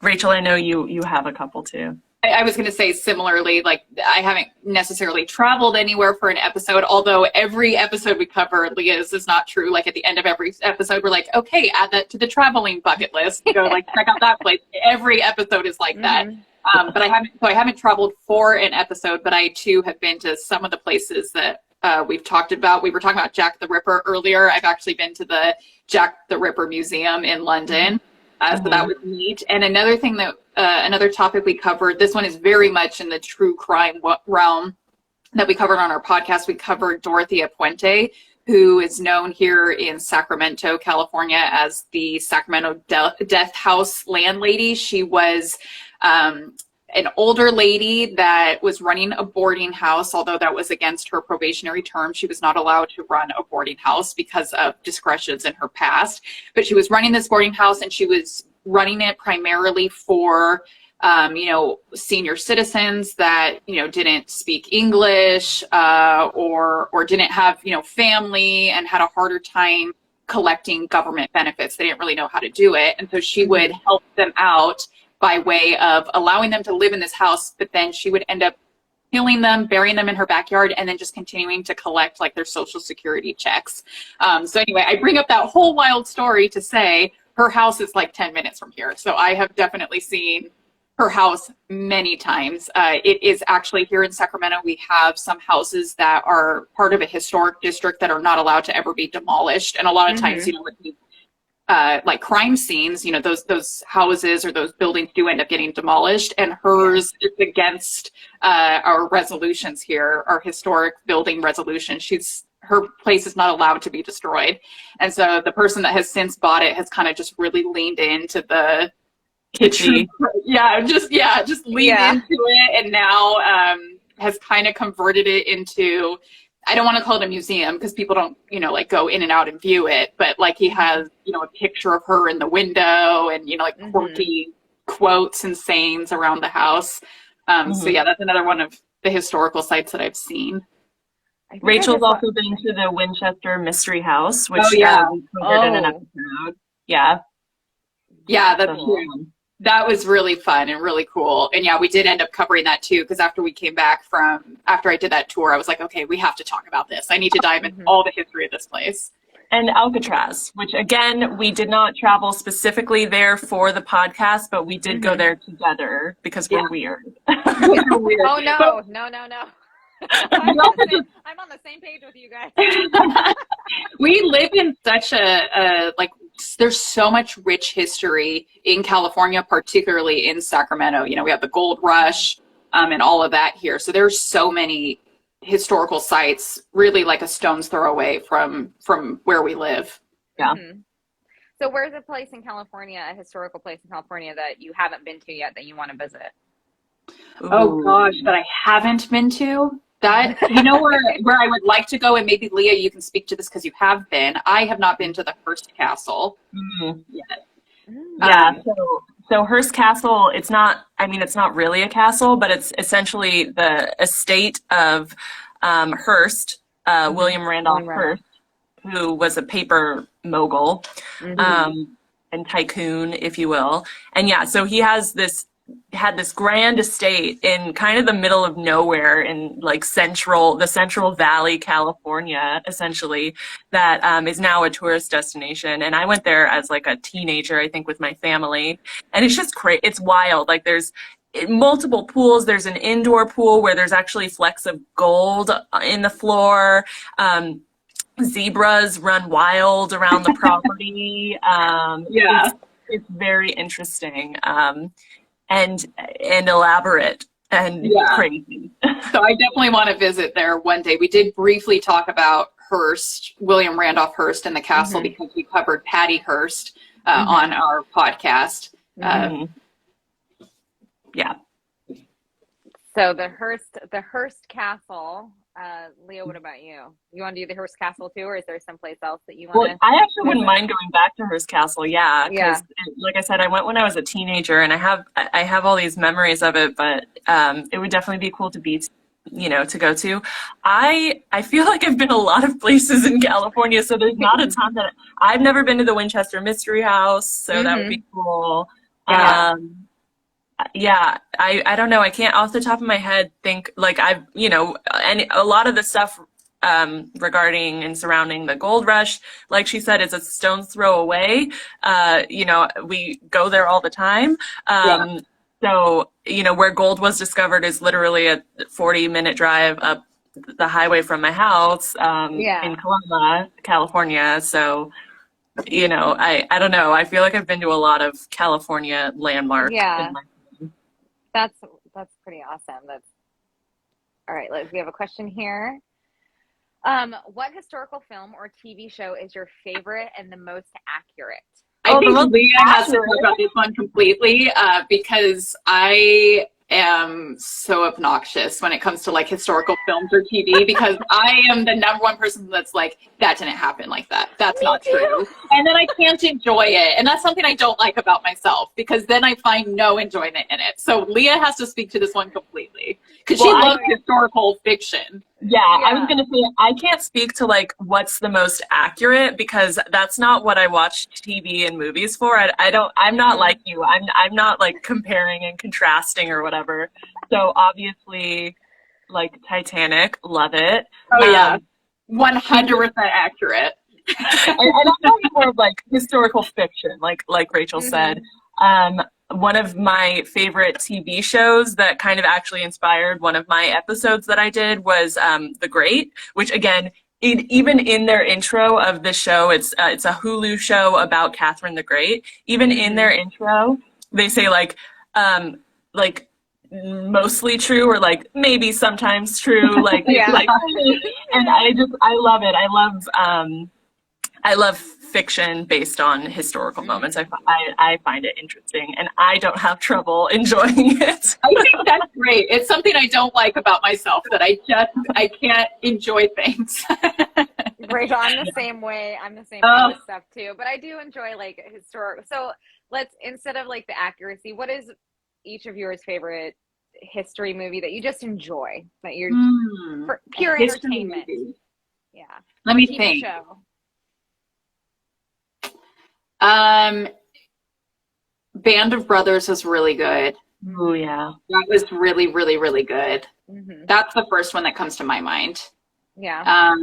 Rachel, I know you have a couple too. I was going to say similarly, like I haven't necessarily traveled anywhere for an episode, although every episode we cover, Leah's is not true. Like at the end of every episode, we're like, okay, add that to the traveling bucket list. Go like check out that place. Every episode is like that. But I haven't traveled for an episode, but I too have been to some of the places that we've talked about. We were talking about Jack the Ripper earlier. I've actually been to the Jack the Ripper Museum in London. So that was neat. And another thing that, another topic we covered, this one is very much in the true crime realm that we covered on our podcast. We covered Dorothea Puente, who is known here in Sacramento, California as the Sacramento Death House landlady. She was an older lady that was running a boarding house, although that was against her probationary term. She was not allowed to run a boarding house because of discretions in her past. But she was running this boarding house, and she was running it primarily for, senior citizens that, didn't speak English or didn't have, family and had a harder time collecting government benefits. They didn't really know how to do it. And so she would help them out by way of allowing them to live in this house, but then she would end up killing them, burying them in her backyard, and then just continuing to collect like their Social Security checks. So anyway, I bring up that whole wild story to say her house is like 10 minutes from here. So I have definitely seen her house many times. It is actually here in Sacramento, we have some houses that are part of a historic district that are not allowed to ever be demolished. And a lot of times, like crime scenes, those houses or those buildings do end up getting demolished, and hers is against our resolutions here, our historic building resolution. Her place is not allowed to be destroyed. And so the person that has since bought it has kind of just really leaned into the kitschy. just leaned into it, and now has kind of converted it into, I don't want to call it a museum because people don't, like go in and out and view it, but like he has, a picture of her in the window and, like quirky quotes and sayings around the house. So yeah, that's another one of the historical sites that I've seen. Rachel's also been to the Winchester Mystery House, which we covered in an episode. Yeah, that's cool. That was really fun and really cool. And yeah, we did end up covering that too, because after we came back after I did that tour, I was like, okay, we have to talk about this. I need to dive into all the history of this place. And Alcatraz, which again, we did not travel specifically there for the podcast, but we did go there together because we're weird. We're weird. Oh, no. I'm on the same page with you guys. We live in such there's so much rich history in California, particularly in Sacramento. We have the gold rush and all of that here. So there's so many historical sites, really like a stone's throw away from where we live. Yeah. So where's a place in California, a historical place in California that you haven't been to yet that you want to visit? Oh gosh, that I haven't been to? That, where I would like to go, and maybe Leah, you can speak to this because you have been. I have not been to the Hearst Castle yet. Yeah, so Hearst Castle, it's not really a castle, but it's essentially the estate of Hearst, William Randolph Hearst, who was a paper mogul and tycoon, if you will. And yeah, so he had this grand estate in kind of the middle of nowhere in like the Central Valley, California, essentially, that is now a tourist destination. And I went there as like a teenager, I think, with my family. And it's just crazy. It's wild. Like there's multiple pools. There's an indoor pool where there's actually flecks of gold in the floor. zebras run wild around the property. Yeah. It's very interesting, and elaborate and Yeah. crazy. So I definitely want to visit there one day. We did briefly talk about Hearst, William Randolph Hearst and the castle, because we covered Patty Hearst on our podcast. Yeah. So the Hearst Castle. Leo, what about you? You want to do the Hearst Castle too, or is there someplace else that you want to? Well, I actually wouldn't mind going back to Hearst Castle, yeah, because like I said, I went when I was a teenager, and I have all these memories of it, but it would definitely be cool to be, to go to. I feel like I've been a lot of places in California, so there's not a ton that I've never been to the Winchester Mystery House, so that would be cool. Yeah, I don't know. I can't off the top of my head think like I've, and a lot of the stuff regarding and surrounding the gold rush, like she said, is a stone's throw away. We go there all the time. So, where gold was discovered is literally a 40-minute drive up the highway from my house in Coloma, California. So, I don't know. I feel like I've been to a lot of California landmarks. Yeah. That's pretty awesome. All right. We have a question here. What historical film or TV show is your favorite and the most accurate? I think Leah has to talk about this one completely because I am so obnoxious when it comes to like historical films or TV, because I am the number one person that's like, that didn't happen like that. That's not true. And then I can't enjoy it. And that's something I don't like about myself, because then I find no enjoyment in it. So Leah has to speak to this one completely, because she loves historical fiction. Yeah, I was gonna say I can't speak to like what's the most accurate, because that's not what I watch TV and movies for. I'm not like you. I'm not like comparing and contrasting or whatever. So obviously, like Titanic, love it. Oh yeah, 100% accurate. and I'm talking more of like historical fiction, like Rachel said. One of my favorite TV shows that kind of actually inspired one of my episodes that I did was The Great, which again, even in their intro of the show, it's a Hulu show about Catherine the Great. Even in their intro, they say like mostly true, or like maybe sometimes true, like and I love it. I love fiction based on historical moments. I find it interesting, and I don't have trouble enjoying it. I think that's great. It's something I don't like about myself, that I can't enjoy things. Rachel, I'm the same way. I'm the same way with stuff too. But I do enjoy like historical. So let's, instead of like the accuracy, what is each of yours favorite history movie that you just enjoy, that you're for pure entertainment? Movie. Yeah. Let me think. Show. Band of Brothers was really good. Oh yeah, that was really, really, really good. That's the first one that comes to my mind. Yeah.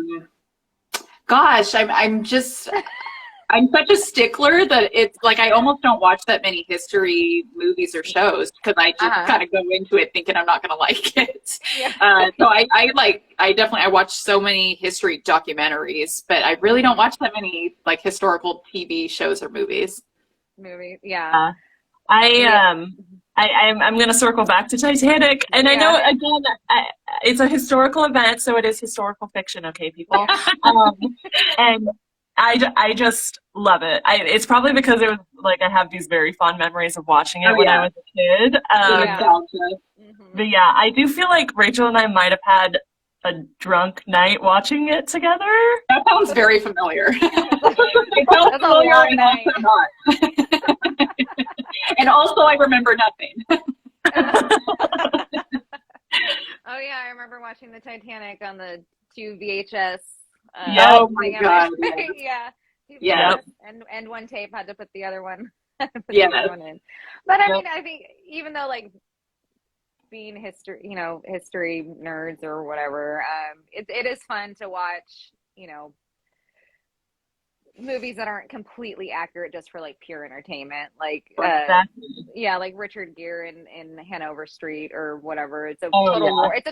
Gosh, I'm such a stickler that it's like I almost don't watch that many history movies or shows, because I just kind of go into it thinking I'm not going to like it. So I watch so many history documentaries, but I really don't watch that many like historical TV shows or movies. I'm going to circle back to Titanic, and I know again it's a historical event, so it is historical fiction, okay, people. And I just love it. It's probably because it was like I have these very fond memories of watching it when I was a kid. But yeah, I do feel like Rachel and I might have had a drunk night watching it together. That sounds very familiar. It sounds familiar and also not. And also I remember nothing. Oh yeah, I remember watching the Titanic on the 2 VHS. Oh my God. Yeah. And one tape had to put the other one. The other one in. But I mean, I think even though like being history nerds or whatever, it is fun to watch, movies that aren't completely accurate just for like pure entertainment, like like Richard Gere in Hanover Street or whatever. It's a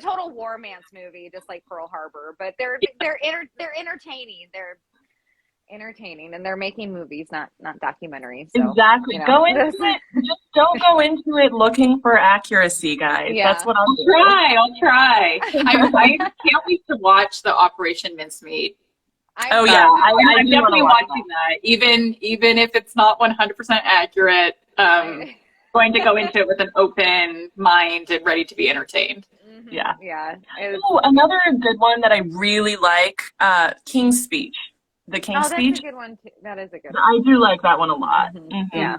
total romance movie, just like Pearl Harbor, but they're entertaining. They're entertaining, and they're making movies, not documentaries. So, exactly. Go into it. Just don't go into it looking for accuracy, guys. Yeah. That's what I'll try. I can't wait to watch the Operation Mincemeat. I'm definitely watching that. Even if it's not 100% accurate, going to go into it with an open mind and ready to be entertained. Mm-hmm. Yeah. Another good one that I really like, King's Speech. The King's Speech. That's a good one too. That is a good one. I do like that one a lot. Mm-hmm. Mm-hmm. Yeah.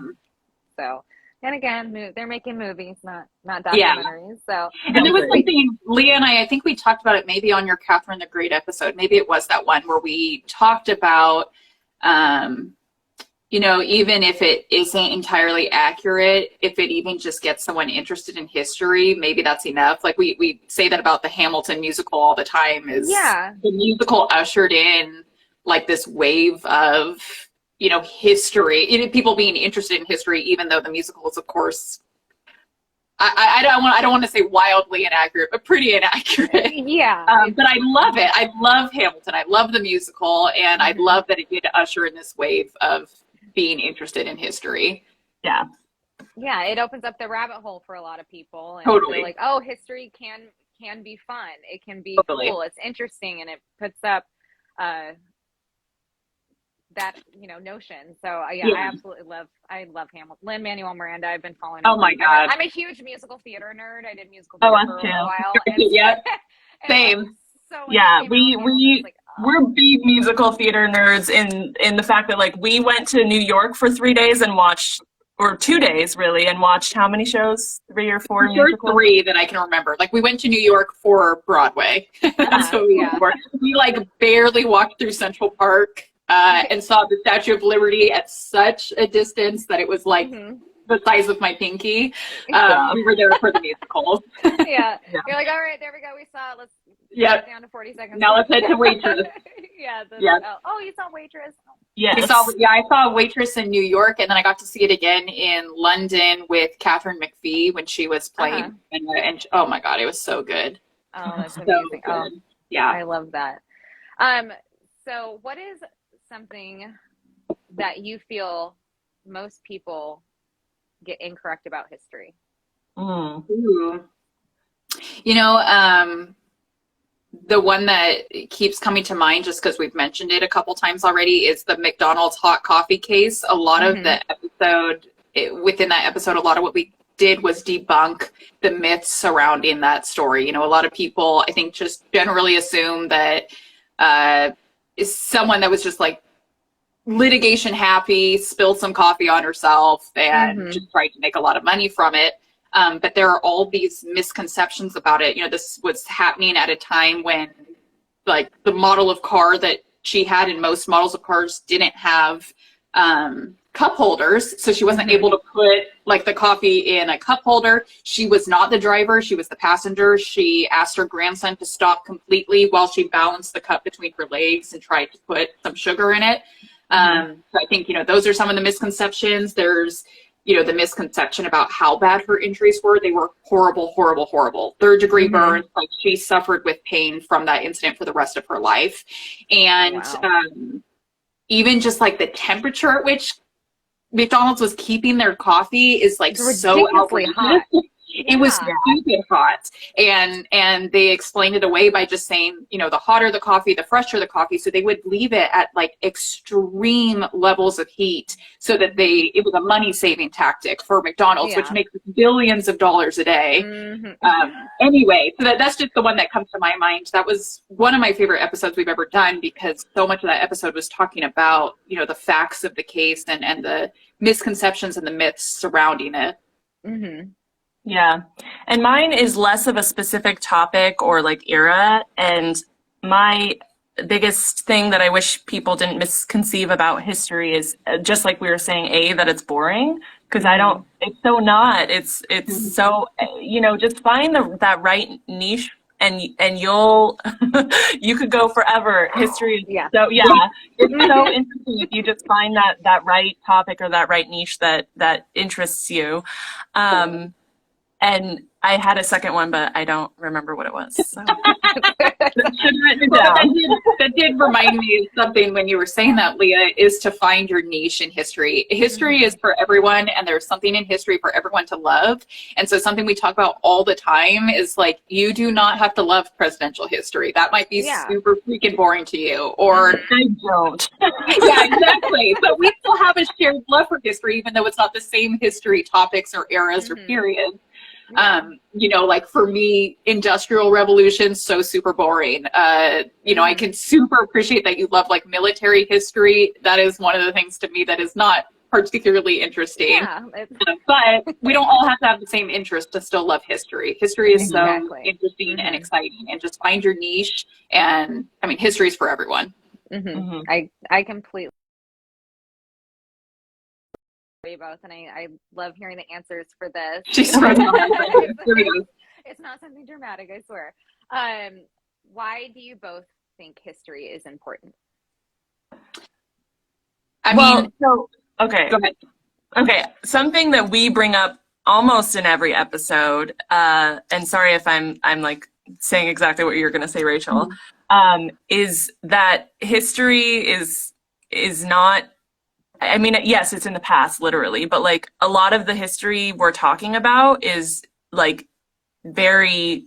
So, and again, they're making movies, not documentaries. So, and there was something, Leah and I think we talked about it maybe on your Catherine the Great episode. Maybe it was that one where we talked about, even if it isn't entirely accurate, if it even just gets someone interested in history, maybe that's enough. Like we say that about the Hamilton musical all the time. The musical ushered in like this wave of, history, people being interested in history, even though the musical is, of course, I don't want to say wildly inaccurate, but pretty inaccurate. Yeah. But I love it. I love Hamilton. I love the musical, and I love that it did usher in this wave of being interested in history. Yeah. Yeah, it opens up the rabbit hole for a lot of people. And totally. Like, oh, history can be fun. It can be cool. It's interesting, and it puts up that notion. So I absolutely love Hamilton. Lin-Manuel Miranda, I've been following. Oh my God, I'm a huge musical theater nerd. I did musical theater for a while. Yep. Same. So we're big musical theater nerds in the fact that like we went to New York for 3 days and watched, or 2 days really, and watched how many shows? 3 or 4 musicals? 3 that I can remember. Like we went to New York for Broadway. That's what we were. We like barely walked through Central Park. And saw the Statue of Liberty at such a distance that it was like the size of my pinky. We were there for the musicals. Yeah. You're like, all right, there we go. We saw it. Let's get down to 40 seconds. Now let's head to Waitress. You saw Waitress? Yes. I saw Waitress in New York, and then I got to see it again in London with Catherine McPhee when she was playing. And oh my God, it was so good. Oh, that's amazing. Oh, yeah. I love that. So what is something that you feel most people get incorrect about history? The one that keeps coming to mind, just because we've mentioned it a couple times already, is the McDonald's hot coffee case. A lot of the episode, within that episode, a lot of what we did was debunk the myths surrounding that story. A lot of people, I think, just generally assume that is someone that was just like litigation happy, spilled some coffee on herself, and just tried to make a lot of money from it. But there are all these misconceptions about it. This was happening at a time when like the model of car that she had, and most models of cars didn't have cup holders. So she wasn't able to put like the coffee in a cup holder. She was not the driver. She was the passenger. She asked her grandson to stop completely while she balanced the cup between her legs and tried to put some sugar in it. So I think, those are some of the misconceptions. There's, the misconception about how bad her injuries were. They were horrible, horrible, horrible. 3rd-degree burns. Like she suffered with pain from that incident for the rest of her life. And even just like the temperature at which McDonald's was keeping their coffee is like so outrageous. Hot. It was stupid hot. And they explained it away by just saying, the hotter the coffee, the fresher the coffee. So they would leave it at like extreme levels of heat so that it was a money saving tactic for McDonald's, which makes billions of dollars a day. Anyway, so that's just the one that comes to my mind. That was one of my favorite episodes we've ever done, because so much of that episode was talking about, the facts of the case and the misconceptions and the myths surrounding it. Yeah. And mine is less of a specific topic or like era. And my biggest thing that I wish people didn't misconceive about history is just like we were saying, that it's boring, because it's so not. It's so, just find that right niche and you'll you could go forever. History is so it's so interesting if you just find that right topic or that right niche that interests you. And I had a second one, but I don't remember what it was. So. That did remind me of something when you were saying that, Leah, is to find your niche in history. History is for everyone, and there's something in history for everyone to love. And so something we talk about all the time is like, you do not have to love presidential history. That might be super freaking boring to you. Or I don't. Yeah, exactly. But we still have a shared love for history, even though it's not the same history topics or eras or periods. You know, like for me, industrial revolution, so super boring. You know, I can super appreciate that you love like military history. That is one of the things to me that is not particularly interesting. Yeah, but we don't all have to have the same interest to still love history. History is so interesting and exciting, and just find your niche. And I mean, history is for everyone. I completely both, and I love hearing the answers for this. It's not something dramatic, I swear. Why do you both think history is important? Okay. Go ahead. Okay, something that we bring up almost in every episode, and sorry if I'm like saying exactly what you're going to say, Rachel, is that history is not. I mean, yes, it's in the past, literally, but like a lot of the history we're talking about is like very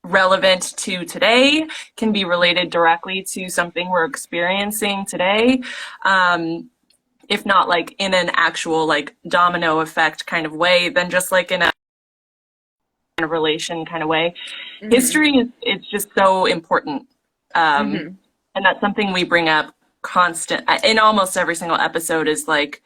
relevant to today, can be related directly to something we're experiencing today. If not like in an actual like domino effect kind of way, then just like in a relation kind of way. History it's just so important. And that's something we bring up constant in almost every single episode, is like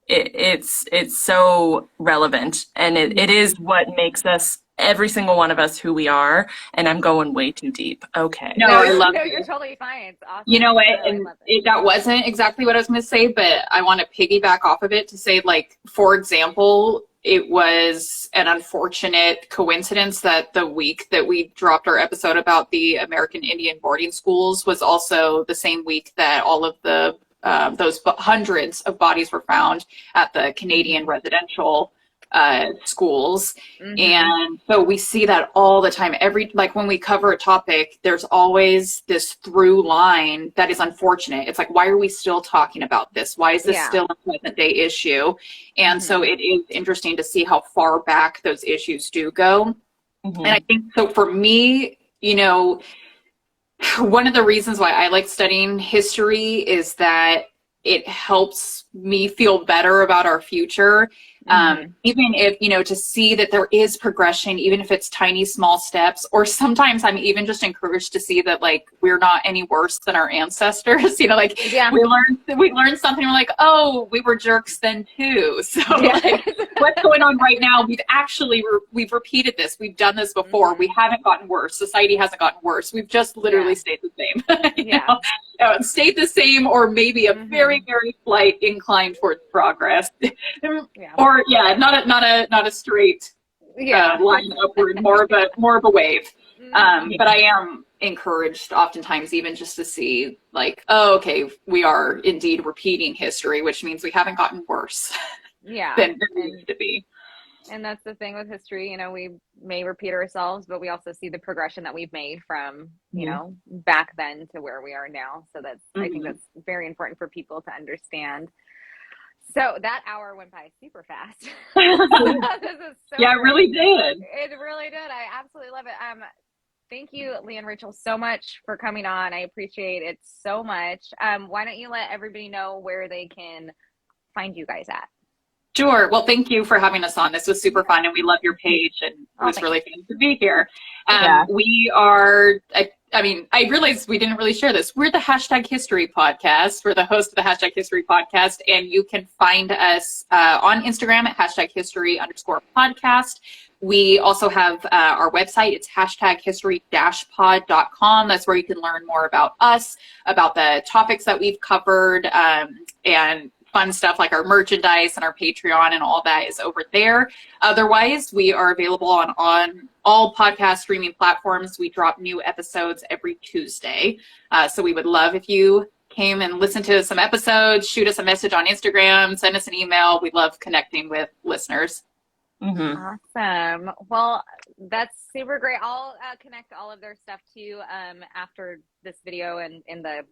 it's so relevant, and it is what makes us, every single one of us, who we are. And I'm going way too deep. Okay. No, I love it. You're totally fine. It's awesome. You know what? And that wasn't exactly what I was going to say, but I want to piggyback off of it to say, like, for example, it was an unfortunate coincidence that the week that we dropped our episode about the American Indian boarding schools was also the same week that all of the those hundreds of bodies were found at the Canadian residential schools. And so we see that all the time. Like when we cover a topic, there's always this through line that is unfortunate. It's like, why are we still talking about this? Why is this still a present day issue? And so it is interesting to see how far back those issues do go. And I think so for me, you know, one of the reasons why I like studying history is that it helps me feel better about our future. Even if, you know, to see that there is progression, even if it's tiny, small steps, or sometimes I'm even just encouraged to see that, like, we're not any worse than our ancestors, you know, like we learned something, we're like, oh, we were jerks then too. So like, what's going on right now? We've repeated this. We've done this before. We haven't gotten worse. Society hasn't gotten worse. We've just literally stayed the same. you know? Stayed the same, or maybe a very, very slight incline towards progress. Or not a straight line upward, more of a wave. But I am encouraged oftentimes even just to see, like, oh, okay, we are indeed repeating history, which means we haven't gotten worse than we used to be. And that's the thing with history, you know, we may repeat ourselves, but we also see the progression that we've made from, you know, back then to where we are now. So that's, I think that's very important for people to understand. So that hour went by super fast. This is so it really did. It really did. I absolutely love it. Thank you, Leah and Rachel, so much for coming on. I appreciate it so much. Why don't you let everybody know where they can find you guys at? Sure. Well, thank you for having us on. This was super fun, and we love your page, and it was really fun to be here. We are, I mean, I realized we didn't really share this. We're the #History Podcast. We're the host of the #History Podcast, and you can find us on Instagram at #history_podcast. We also have our website. It's #history-pod.com. That's where you can learn more about us, about the topics that we've covered, and fun stuff like our merchandise and our Patreon and all that is over there. Otherwise, we are available on all podcast streaming platforms. We drop new episodes every Tuesday. So we would love if you came and listened to some episodes, shoot us a message on Instagram, send us an email. We love connecting with listeners. Awesome. Well, that's super great. I'll connect all of their stuff to you after this video and in the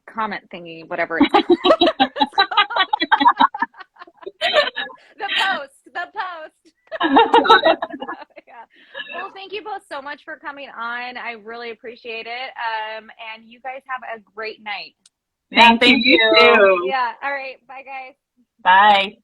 comment thingy, whatever it's the post. Yeah. Well, thank you both so much for coming on. I really appreciate it. And you guys have a great night. Thank you. You too. Yeah. All right. Bye, guys. Bye.